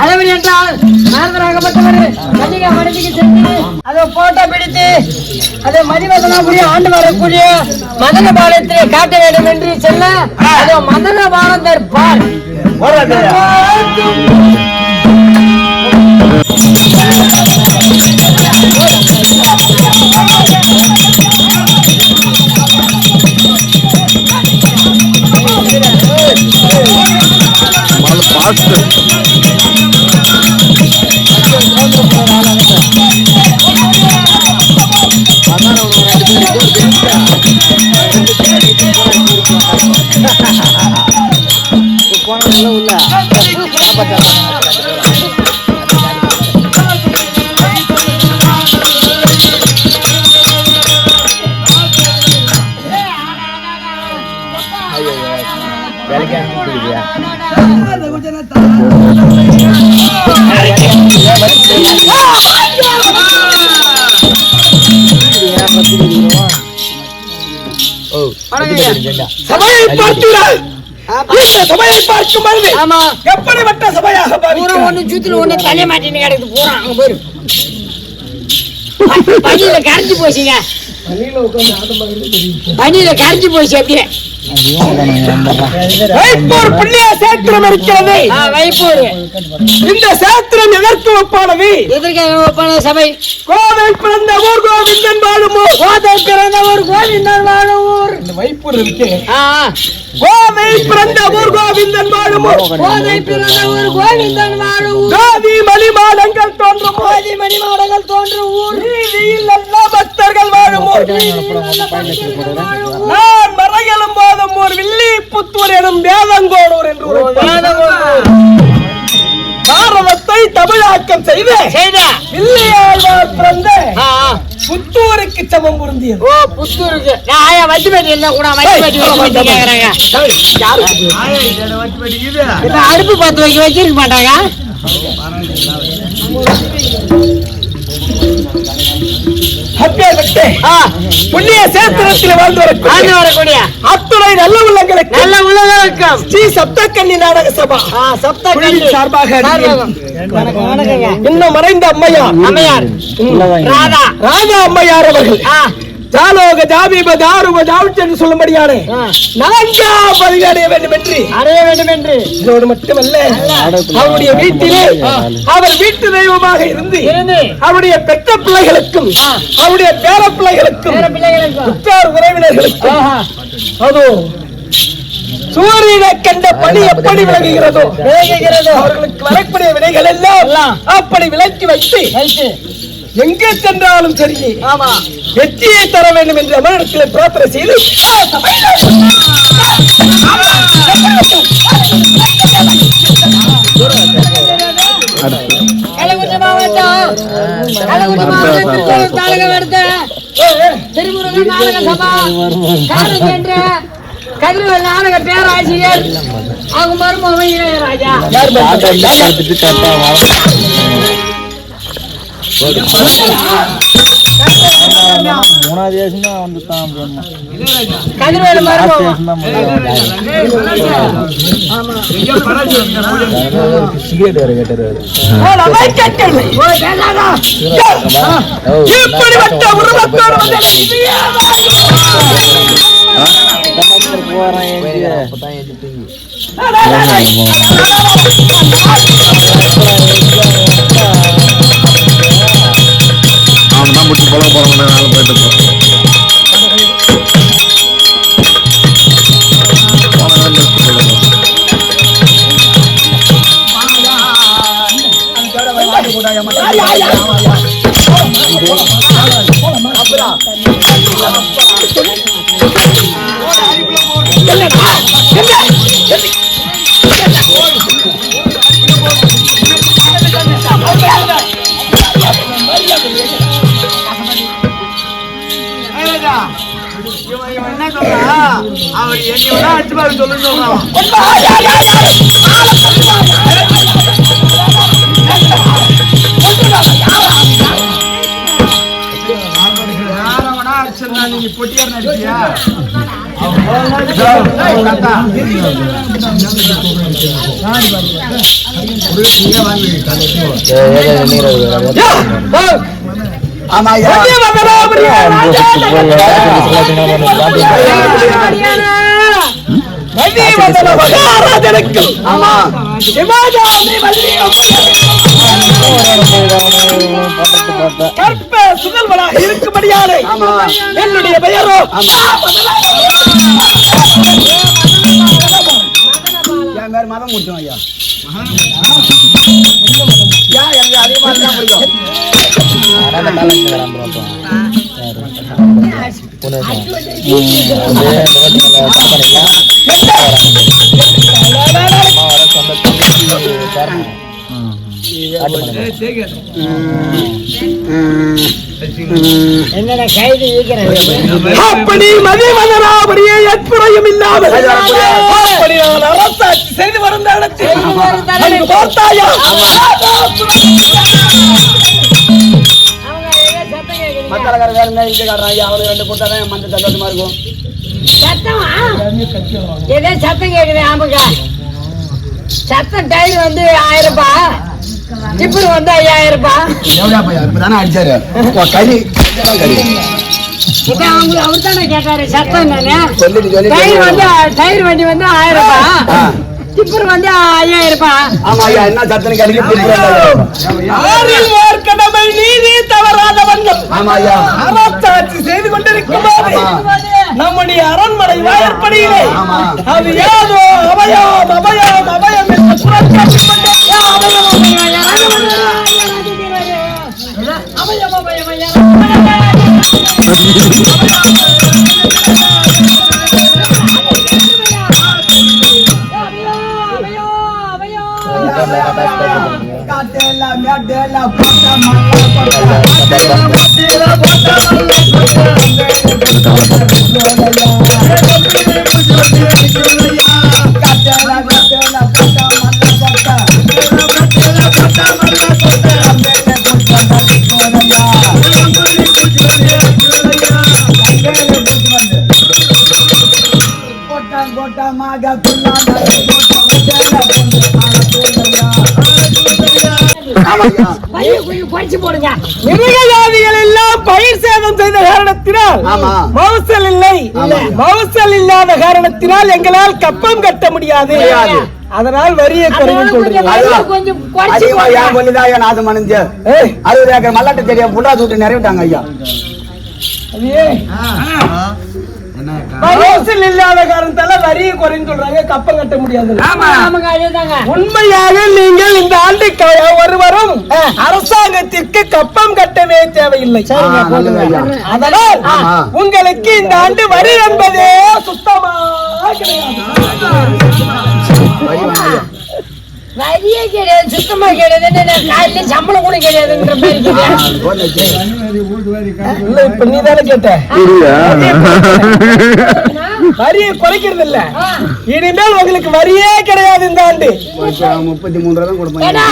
அதேபடி என்றால் நாரதராகப்பட்டவர் கன்னிகா மடத்துக்கு சென்று அதை போட்டோ பிடித்து அதை மதிவதனாபுரிய ஆண்டு வரக்கூடிய மதன பாலத்திலே காட்ட வேண்டும் என்று செல்ல அதோ மதன பாலந்தர் பால் சபையை பார்த்தீர்கள்? சபையை பார்க்கும் பொழுது எப்படிப்பட்ட சபையாக ஒண்ணு ஜூத்துல ஒண்ணு தலை மாட்டின்னு கிடக்குது பூரா அங்க போயிரு பனியில கரைஞ்சு போச்சுங்க பனியில கரைஞ்சு போச்சு அப்படியே வைப்பூர் புண்ணிய சேத்திரம் இருக்கிறது. வைப்பூர் இந்த சேத்திரம் எதற்கு ஒப்பானது? எதற்காக ஒப்பான சபை? கோவை பிறந்த ஊர் கோவிந்தன் வாழும் ஊர். கோதை பிறந்த ஊர் கோவிந்தன் வாழும் ஊர். இந்த வைப்பூர் இருக்கு. கோவை பிறந்த ஊர் கோவிந்தன் வாழும் ஊர். கோதை பிறந்த ஊர் கோவிந்தன் வாழும் ஊர். ஜாதி மணிமாடங்கள் தோன்றும் ஜாதி மணிமாடங்கள் தோன்றும் ஊர். நீதியில் நல்ல பக்தர்கள் வாழும் ஊர். நான் மறையலும் போதும் ஊர் வில்லி புத்தூர் எனும் வேதங்கோடூர் என்று பாரதத்தை தமிழாக்கம் செய்த வில்லியாழ்வார் பிறந்த புத்தூருக்கு சமம் பொருந்தியது. ஓ புத்தூருக்கு வட்டிப்பேட்டி என்ன கூட அடுப்பு பத்து வைக்க வச்சிருக்க மாட்டாங்க. புண்ணிய சேத்திரத்தில் வாழ்ந்து வரக்கூடிய அத்துணை நல்ல உள்ளங்களுக்கு ஸ்ரீ சப்தக்கன்னி நாடக சபா சப்தக்கன்னி சார்பாக இன்னும் மறைந்த அம்மையார் ராதா அம்மையார் அவர்கள் ஜாலோக ஜாபீப தாருப ஜாவுச் என்று சொல்லும்படியான நான்காம் பதவி அடைய வேண்டும் என்று இதோடு மட்டுமல்ல அவருடைய வீட்டிலே அவர் வீட்டு தெய்வமாக இருந்து அவருடைய பெற்ற பிள்ளைகளுக்கும் அவருடைய பேர பிள்ளைகளுக்கும் உற்றார் உறவினர்களுக்கும் அதோ சூரியனை கண்ட பணி எப்படி விலகுகிறதோ அவர்களுக்கு வரக்கூடிய வினைகள் எல்லாம் அப்படி விலக்கி வைத்து எங்கே சென்றாலும் சரி வெற்றியை தர வேண்டும் என்று அமரிடத்தில் பிரார்த்தனை செய்து கதிரவன் நாடக பேராசிரியர் அவங்க மருமகன் இளையராஜா மூணாவது தேசம் தான் வந்துட்டான். சிகரெட் வேற கேட்டாரு. அவன் முடிச்சு போல போறாங்க. நாலு போயிட்டு அவர் என்ன அடிச்சு பாரு சொல்லுன்னு சொல்றான். யாரவனா அடிச்சிருந்தா நீங்க பொட்டியார் நடிச்சியா? ஆமா ஐயா ஆமா இருக்கும்படியாலே என்னுடைய பெயரோ என் பேர் மதம் முடிச்சோம் ஐயா எனக்கு அதே மாதிரி தான் பிடிக்கும் என்னடா கைது அப்படி மதிமதனாபடியே எற்புறையும் இல்லாமல் அப்படி நான் அரசாட்சி செய்து வரும் இடத்தில் பார்த்தாயா மத்தளக்காரங்க இந்தியக்காரன் அவரு ரெண்டு கூட்டம் மந்த சந்தோஷமா இருக்கும் சத்தமா ஏதோ சத்தம் கேக்குது ஆமாக்கா சத்தம் டயர் வந்து 1000 ரூபாய் டிப்பர் வந்து 5000 ரூபாய் எவ்வளோ பையா இப்பதானே அடிச்சாரு கறி அவர் தானே கேட்டாரு சத்தம் தானே சொல்லிட்டு டயர் வண்டி வந்து 1000 ரூபாய் டிப்பர் வந்து 5000 ரூபாய் ஆமா ஐயா என்ன சத்தனை கறிக்கு கடமை நீதி தவறாதவர்கள் ஆமா ஐயா அரசாட்சி செய்து கொண்டிருக்கும் நம்முடைய அரண்மனை வாயற்படியிலே அது ஏதோ அபயம் அபயம் அபயம் என்று புறக்காட்சி மிருகஜாதிகள் எல்லாம் பயிர் சேதம் செய்த காரணத்தினால் மவுசல் இல்லை மவுசல் இல்லாத காரணத்தினால் எங்களால் கப்பம் கட்ட முடியாது அதனால் வரியை குறையும் சொல்றீங்க நாசம் அணிஞ்சு 60 ஏக்கர் மல்லாட்ட தெரியும் புல்லா தூட்டு நிறைவிட்டாங்க ஐயா மவுசல் இல்லாத காரணத்தால வரியை குறையும் சொல்றாங்க கப்பம் கட்ட முடியாது உண்மையாக நீங்கள் இந்த ஆண்டுக்கு ஒருவரும் அரசாங்கத்திற்கு கப்பம் கட்டவே தேவையில்லை அதனால் உங்களுக்கு இந்த ஆண்டு வரி என்பதே சுத்தமாக வரியே கிடையாது சுத்தமா கிடையாது காலையில சம்பளம் கூட கிடையாதுன்ற இப்ப நீ தானே கேட்ட வரியை குறைக்கிறது இல்ல இனிமேல் உங்களுக்கு வரியே கிடையாது இந்த ஆண்டு 33 தான் கொடுப்பாங்க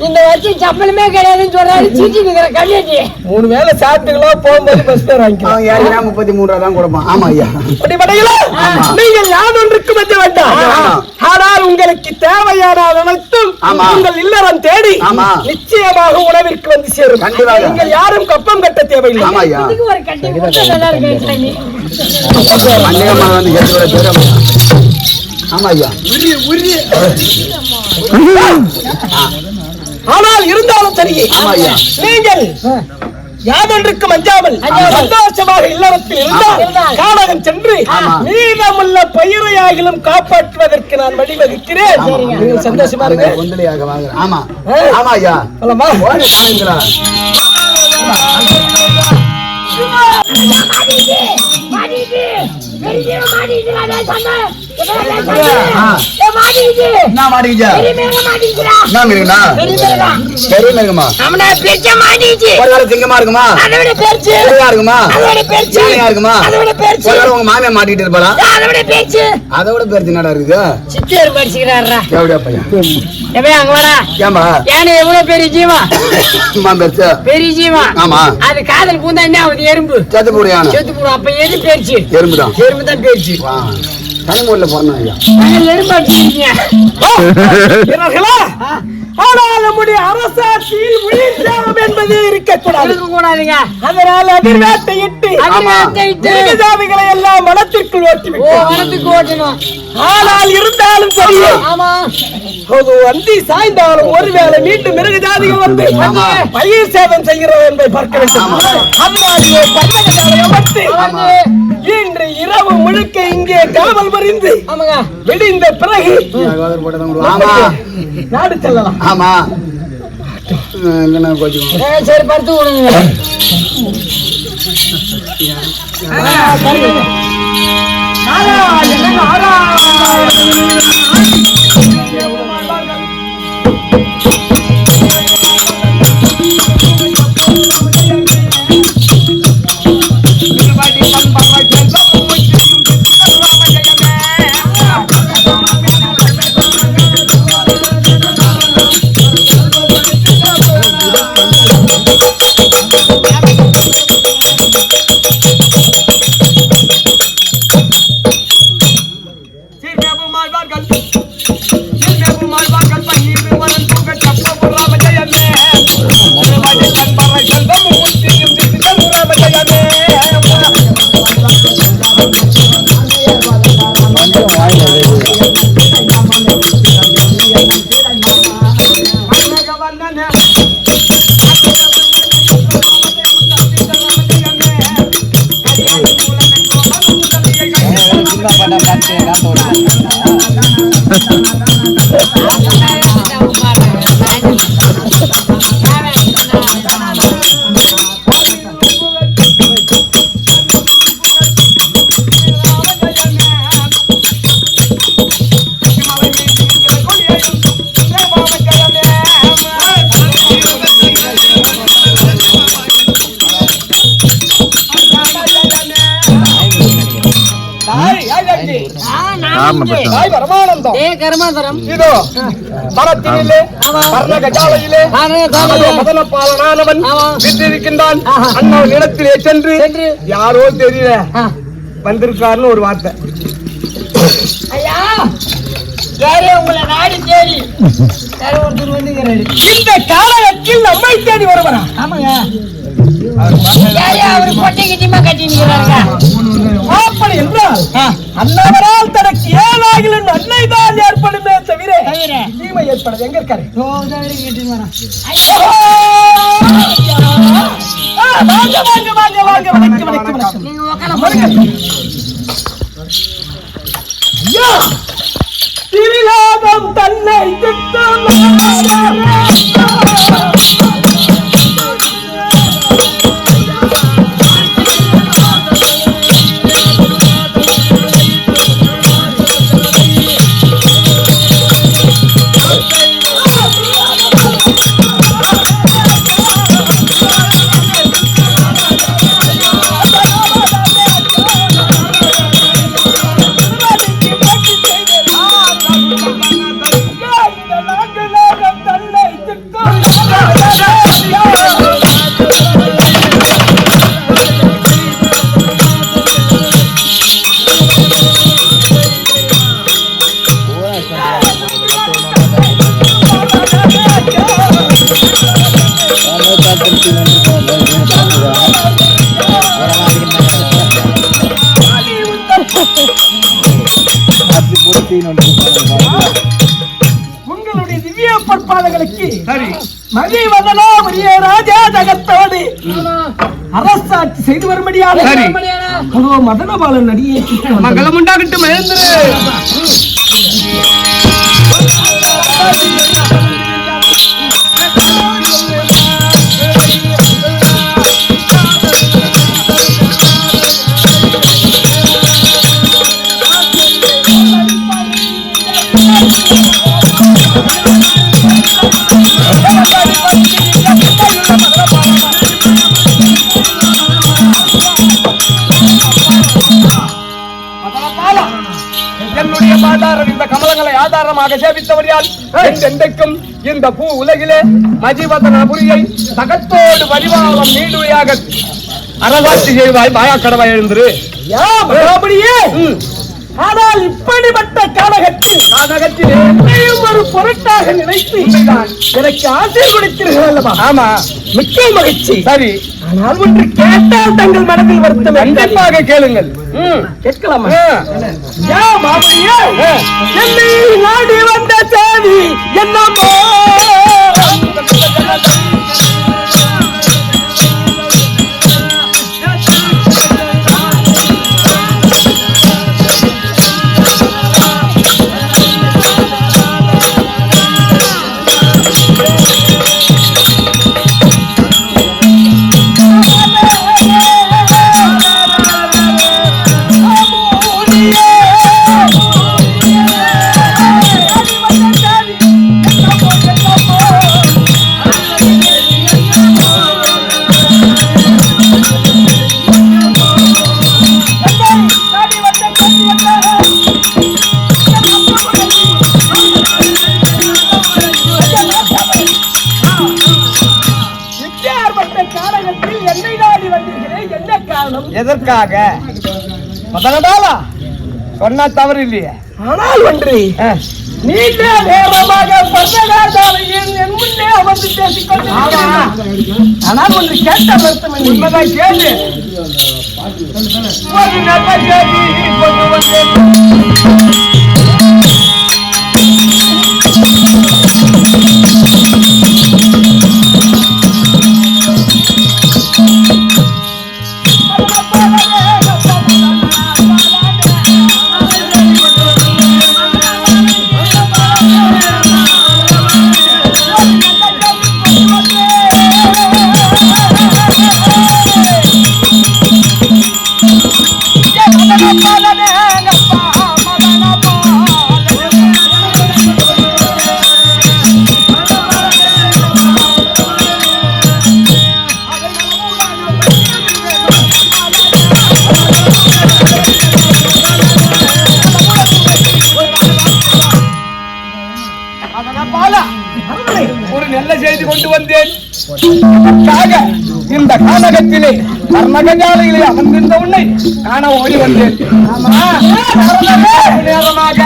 இந்த வருஷம் சம்பளமே கிடையாதுன்னு சொல்றாரு சீட்டிங்கிற கல்யாணி 3 வேளை சாப்பிட்டுக்கலாம் போகும்போது பஸ் பேர் வாங்கிக்கலாம் 33 தான் கொடுப்பான் ஆமா ஐயா நீங்கள் யாதொன்றுக்கு மற்ற வேண்டாம் ஆனால் உங்களுக்கு தேவையான அனைத்தும் உங்கள் இல்லறம் தேடி நிச்சயமாக உணவிற்கு வந்து சேரும் நீங்கள் யாரும் கப்பம் கட்ட தேவையில்லை ஒரு கட்டி நல்லா இருக்கு ஆனால் இருந்தாலும் சரி நீங்கள் யாதொன்றுக்கு அஞ்சாமல் சந்தோஷமாக இல்லறத்தில் இருந்தால் கானகம் சென்று மீதமுள்ள பயிரையாகிலும் காப்பாற்றுவதற்கு நான் வழிவகுக்கிறேன். நீங்கள் சந்தோஷமா இருங்க. ஆமா ஆமா ஐயா மாட்டிக்கிச்சு. நான் மாட்டிக்கிச்சா பெரிய மிருகம் மாட்டிக்கிச்சுடா. என்ன மிருகம்னா பெரிய மிருகம். பெரிய மிருகமா அவனா பெருசா மாட்டிக்கிச்சு. ஒரு வேளை சிங்கமா இருக்குமா அதை விட பெருசு. பெரியா இருக்குமா அதை விட பெருசு. யானையா இருக்குமா அதை விட பெருசு. ஒரு வேளை உங்க மாமியா மாட்டிக்கிட்டு இருப்பாளா அதை விட பெருசு. அதை விட பெருசு என்னடா இருக்குது சித்தேர் படிச்சுக்கிறாரா. எப்படியா பையன் எவே அங்க வாடா. ஏம்பா யானை எவ்வளவு பெரிய ஜீவா. அம்மா பெருசு பெரிய ஜீவா. ஆமா அது காதல் பூந்தா என்ன ஆகுது? எறும்பு செத்து போடு யானை செத்து போடும். அப்ப எது பெருசு? எறும்புதான் எறும்பு தான் பெருசு. கனிமூர்ல போறோம் ஐயா எறும்பு அடிச்சிருக்கீங்க. வீரர்களா, ஆனால் நம்முடைய அரசாட்சியில் உயிர் தியாகம் என்பது இருக்கக்கூடாது. கூடாதுங்க. அதனால் அதிர்வேட்டையிட்டு மிருகஜாதிகளை எல்லாம் வனத்திற்குள் ஓ ஓட்டிவிட்டோம். வனத்துக்கு ஓட்டணும். ஆனால் இருந்தாலும் சரி, ஆமா அது அந்தி சாய்ந்தாலும் ஒருவேளை மீண்டும் மிருகஜாதிகள் வந்து பயிர் சேதம் செய்கிறோம் என்பதை பார்க்க வேண்டும். அதனாலே பட்டகங்களை அமர்த்தி இன்று இரவு முழுக்க இங்கே காவல் மறிந்து ஆமாங்க. விடிந்த பிறகு ஆமா நாடு செல்லலாம். ஆமா இல்லைன்னா கொஞ்சம் சரி படுத்து விடுங்க. நாராயண நாராயண இதோ மரத்தினிலே பர்ணகஜாலையிலே மதன பாலனானவன் விட்டிருக்கின்றான். அண்ணன் இடத்திலே சென்று யாரோ தெரியல வந்திருக்காருன்னு ஒரு வார்த்தை. ஐயா யாரே உங்களை நாடி தேடி யாரோ ஒருத்தர் வந்துங்கிறாரு. இந்த காலத்தில் நம்மை தேடி வருவரா? ஆமாங்க. யாரே அவரு கொட்டை கட்டிமா கட்டிங்கிறாருங்க. அப்படி என்றால் அண்ணவரால் தனக்கு ஏழாகிலும் அன்னை தான் ஏற்படுமே தவிர தீமை ஏற்படுது. எங்க இருக்காரு? வாங்க வாங்க வாங்க வாங்க. வணக்கம் வணக்கம் வணக்கம். நீங்க உட்கார ஐயா, திரிலோகம் தன்னை திட்டம் உங்களுடைய திவ்ய பொற்பாதங்களுக்கு மதிவதனா பெரிய ராஜா ஜகத்தோடு அரசாட்சி செய்து வரும்படியாக அதோ மதனபாலன் அடியே மங்களம் உண்டாகட்டும். சாதாரணமாக சேவித்தவரியால் என்றென்றைக்கும் இந்த பூ உலகிலே மதிவதனபுரியை தகத்தோடு பரிவாரம் நீடுவையாக அரசாட்சி செய்வாய் மாயாக்கடவாய் எழுந்துரு. ஆனால் இப்படிப்பட்ட காலகத்தில் என்னையும் ஒரு பொருட்டாக நினைத்து எனக்கு ஆசை கொடுத்தீர்கள் அல்லவா? ஆமா, மிக்க மகிழ்ச்சி. சரி, ஆனால் ஒன்று கேட்டால் தங்கள் மனதில் வருத்தம். கண்டிப்பாக கேளுங்கள். கேட்கலாமா? என்னை நாடி வந்த சேதி என்னமோ எதற்காக சொன்னா தவறு இல்லையே. ஆனால் ஒன்று நீண்ட நேரமாக என் முன்னே அமர்ந்து பேசிக்கொண்டு ஆனால் ஒன்று கேட்ட வருத்தம் உண்மைதான். கேள்வி ஒரு நல்ல செய்தி கொண்டு வந்தேன். இந்த கானகத்திலே கர்ணகஜாலையிலே அமர்ந்திருந்த உன்னை காண ஓடி வந்தேன். நேரமாக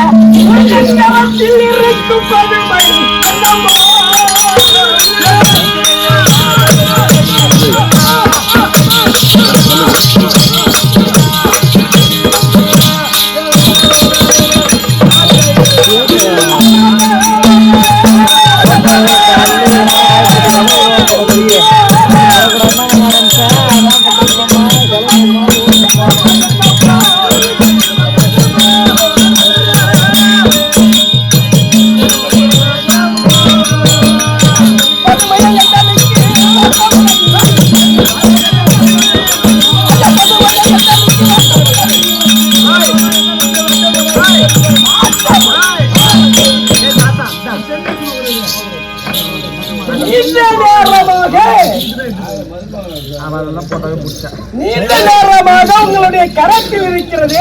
நீண்ட நேரமாக உங்களுடைய கரத்தில் இருக்கிறது.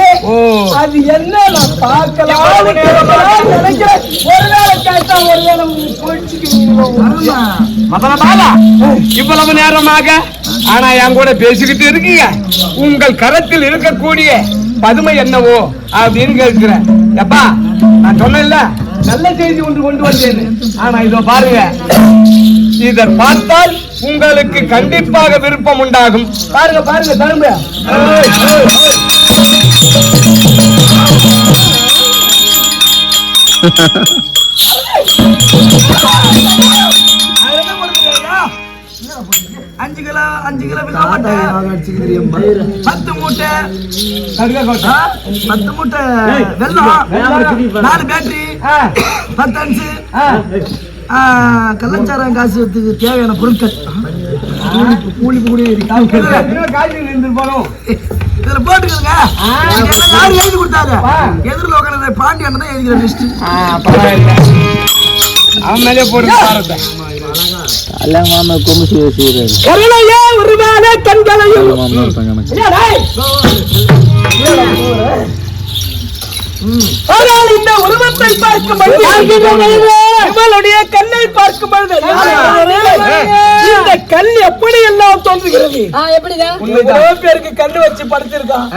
அது என்ன நான் பார்க்கலாம் நினைக்கிறேன். ஒருவேளை கேட்டா ஒருவேளை இவ்வளவு நேரமாக ஆனா என் கூட பேசிக்கிட்டு இருக்கீங்க. உங்கள் கரத்தில் இருக்கக்கூடிய பதுமை என்னவோ அப்படின்னு கேட்கிறேன். எப்பா நான் சொன்னேன்ல நல்ல செய்தி ஒன்று கொண்டு வந்தேன். ஆனா இதோ பாருங்க, இதை பார்த்தால் உங்களுக்கு கண்டிப்பாக விருப்பம் உண்டாகும். பாருங்க பாருங்க தருங்க. அஞ்சு கிலோ 10 மூட்டை 10 மூட்டை வெல்லம், 4 பேட்டரி, 10 அன்சு கள்ளச்சாரம் காசுக்கு தேவையான பொருட்கள் கூலி கூட இதுல போட்டுக்கோங்க. யாரும் எழுதி கொடுத்தாங்க. எதிரில் உட்காந்து பாண்டியன் தான் எழுதிக்கிற லிஸ்ட். அவன் மேலே போடுங்க. ஆனால் இந்த உருவத்தை பார்க்கும் பொழுது இவளுடைய கண்ணை பார்க்கும் பொழுது இந்த கண் எப்படி எல்லாம் தோன்றுகிறது. எப்படிதான் எவ்வளவு பேருக்கு கண்ணு வச்சு படுத்திருக்கான்.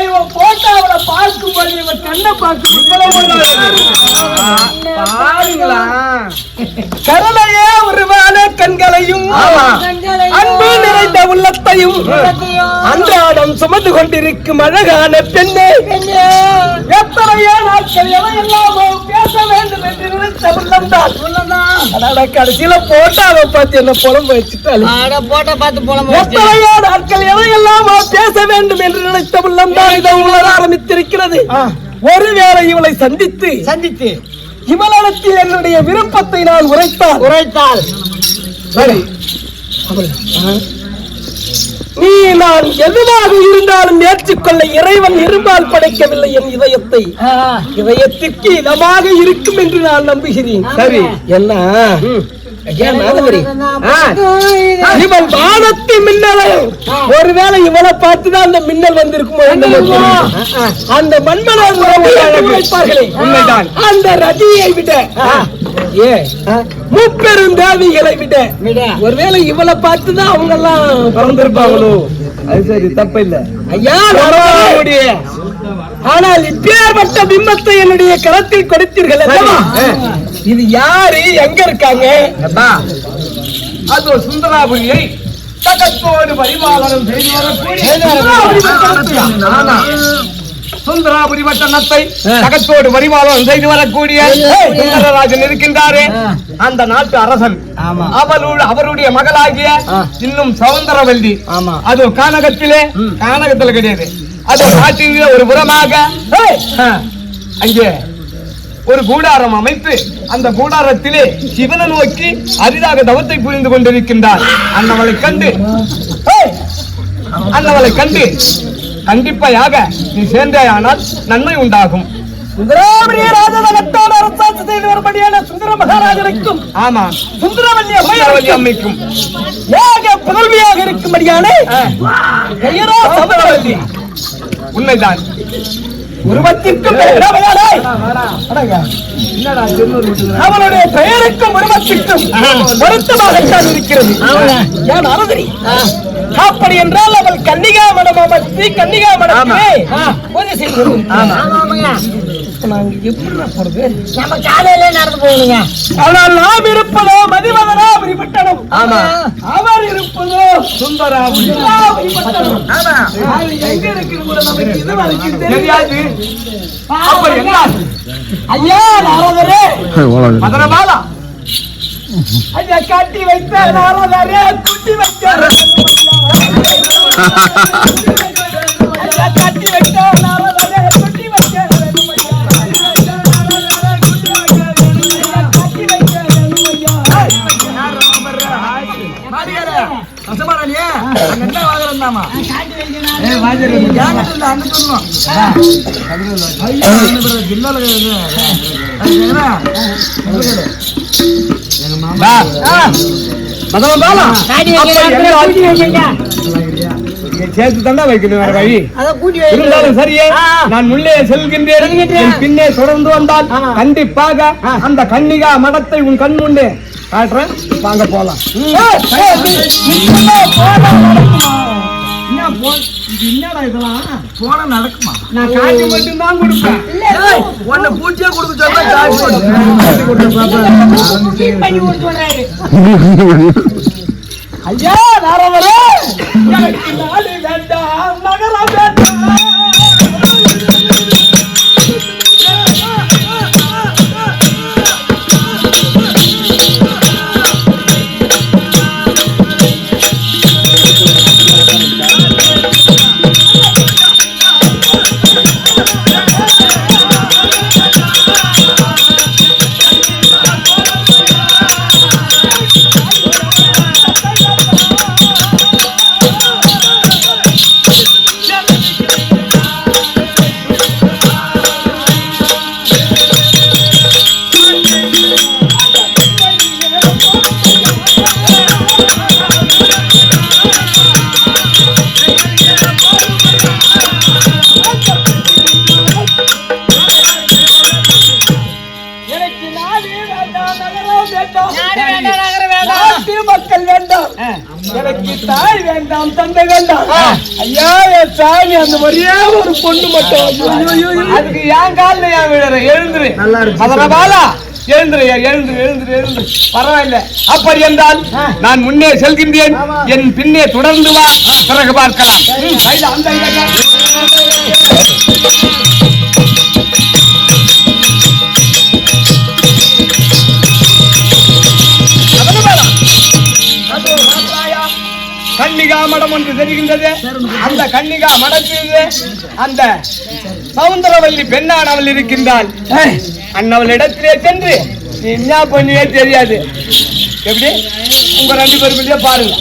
இவன் போட்டோ அவளை பார்க்கும் பொழுது இவன் கண்ணை பார்க்கும் கருணையே உருவான கண்களையும் அன்பு நிறைந்த உள்ளத்தையும் அன்றாடம் சுமந்து கொண்டிருக்கும் அழகான பெண்ணே, எத்தனையோ நாட்கள் எவையெல்லாமோ பேச வேண்டும் என்று நினைத்த உள்ளம்தான் கடைசியில போட்டாவை பார்த்து என்ன புலம்பு வச்சுட்டாள். எத்தனையோ நாட்கள் எவையெல்லாமோ பேச வேண்டும் என்று நினைத்த உள்ளம்தான் இதை உணர ஆரம்பித்திருக்கிறது. ஒருவேளை இவளை சந்தித்து இவளுக்கு என்னுடைய விருப்பத்தை நான் உரைத்தால் சரி, நீ நான் எதுவாக இருந்தாலும் ஏற்றுக்கொள்ள இறைவன் இரும்பால் படைக்கவில்லை என் இதயத்தை. இதயத்திற்கு இதமாக இருக்கும் என்று நான் நம்புகிறேன். சரி, என்ன இவன் வானத்து மின்னலை ஒருவேளை இவளை பார்த்துதான் அந்த மின்னல் வந்திருக்குமோ, அந்த மண்மலர் வைப்பார்களே அந்த ரதியை விட முப்பெரும் தேவிகளை விட ஒருவேளை இவளை பார்த்துதான் அவங்க எல்லாம் பிறந்திருப்பாங்களோ. அது சரி, தப்பு இல்ல ஐயா. ஆனால் இப்பேற்பட்ட பிம்பத்தை என்னுடைய களத்தில் கொடுத்தீர்கள். இது யாரு, எங்க இருக்காங்க? அது சுந்தராபுரியை தகத்தோடு பரிபாலனம் செய்து வரக்கூடிய சுந்தராபுரி பட்டணத்தை தகத்தோடு பரிபாலனம் செய்து வரக்கூடிய சுந்தரராஜன் இருக்கின்றாரே, அந்த நாட்டு அரசன். அவருடைய மகளாகிய இன்னும் சௌந்தரவல்லி. அது கானகத்துல கிடையாது, அது நாட்டிலே ஒரு புறமாக அங்கே ஒரு கூடாரம் அமைத்து அந்த கூடாரத்திலே சிவனை நோக்கி அரிதாக தவத்தை புரிந்து கொண்டிருக்கின்றார். அன்னவளை கண்டு கண்டிப்பாக நீ சேர்ந்தாயானால் நன்மை உண்டாகும். சுந்தராபுரிய ராஜதகத்தோடு அரசாட்சி செய்து வரும்படியான சுந்தர மகாராஜனுக்கும் சுந்தரவல்லி அம்மைக்கும் ஏக புதல்வியாக இருக்கும்படியான பெயரோ சௌந்தரவல்லி. உண்மைதான். உருவத்திற்கும் அவனுடைய பெயருக்கும் உருவத்திற்கும் பொருத்தமாகத்தான் இருக்கிறது. யான் அரசரி. அப்படி என்றால் அவள் கன்னிகா மடம் அமர்த்தி கன்னிகா மடமே பூஜை செய்கிறோம். நாங்க எப்படி போறது? நம்ம காலையில நடந்து போகணுங்க. ஆனால் நாம் இருப்பதோ மதிவதனாபுரி பட்டணம். அவர் இருப்பதோ சுந்தராபுரி பட்டணம். எங்க இருக்கிறது நமக்கு இது வரைக்கும் தெரியாது. ஐயா நாரதரே, மதனபாலா ஐயா காட்டி வைத்த நாரதரே, குட்டி வைத்த ஐயா காட்டி வைத்த நாரதரே, குட்டி வைத்த சேர்த்து தண்டா வைக்கணும், வேற வழி இருந்தாலும் சரியே. நான் உள்ளே செல்கின்றேன், பின்னே தொடர்ந்து வந்தால் கண்டிப்பாக அந்த கன்னிகா மடத்தை உன் கண் முன்னே காட்டுறேன். வாங்க போலாம். என்னடா இதெல்லாம் போன நடக்குமா? நான் காட்சி மட்டும் தான் கொடுப்பேன். உன்னை பூச்சியா கொடுத்து சொன்னா ஐயா நாரதரே, எனக்கு நாடு வேண்டாம், நகரம் வேண்டாம். வேண்டாம், எனக்கு தாய் வேண்டாம், தந்தை வேண்டாம். ஐயா, என் சாமி அந்த மாதிரியே ஒரு பொண்ணு மட்டும். அதுக்கு என் காலில் ஏன் விழுற? எழுந்துரு. மதனபாலா, எழுந்துரு, எழுந்துரு, எழுந்துரு, எழுந்துரு. பரவாயில்ல. அப்படி என்றால் நான் முன்னே செல்கின்றேன், என் பின்னே தொடர்ந்து வா, பிறகு பார்க்கலாம். அந்த கன்னிகா மடம் ஒன்று தெரிகின்றது. அந்த கன்னிகா மடத்திலே அந்த சவுந்தரவல்லி பெண்ணானவள் இருக்கின்றாள். அன்னவளிடத்திலே சென்று நீ என்ன பண்ணியே தெரியாது. எப்படி உங்க 2 பேருக்குள்ளே பாருங்க.